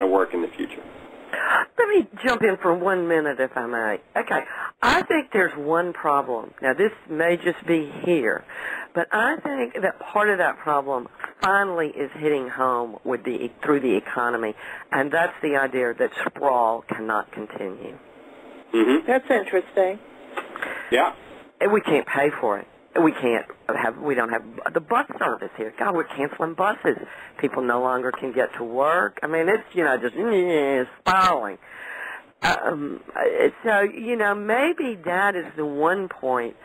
work in the future. Let me jump in for 1 minute, if I may. Okay, I think there's one problem. Now, this may just be here, but I think that part of that problem finally is hitting home with through the economy, and that's the idea that sprawl cannot continue. Mm-hmm. That's interesting. Yeah. And we can't pay for it. We don't have the bus service here. God, we're canceling buses. People no longer can get to work. I mean, it's, just spiraling. So, maybe that is the one point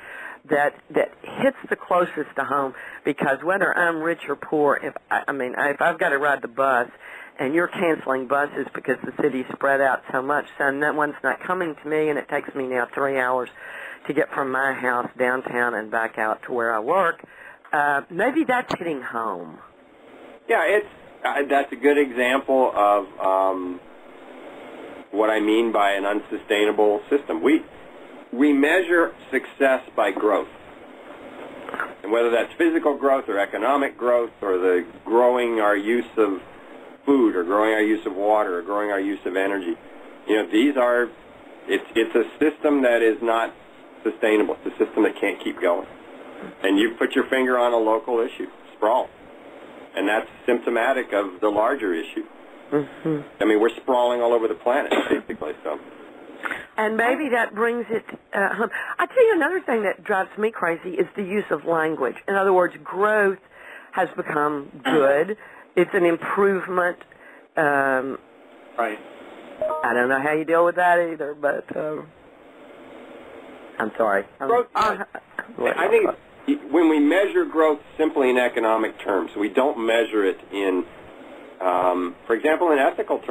that hits the closest to home, because whether I'm rich or poor, if I've got to ride the bus and you're canceling buses because the city's spread out so much, so that one's not coming to me, and it takes me now 3 hours to get from my house downtown and back out to where I work, maybe that's hitting home. Yeah, that's a good example of what I mean by an unsustainable system. We measure success by growth, and whether that's physical growth or economic growth or the growing our use of food or growing our use of water or growing our use of energy. It's a system that is not sustainable. It's a system that can't keep going. And you put your finger on a local issue, sprawl. And that's symptomatic of the larger issue. Mm-hmm. I mean, we're sprawling all over the planet, basically. So. And maybe that brings it home. I tell you, another thing that drives me crazy is the use of language. In other words, growth has become good. It's an improvement. Right. I don't know how you deal with that either, but I'm sorry. Growth, I think when we measure growth simply in economic terms, we don't measure it in, for example, in ethical terms.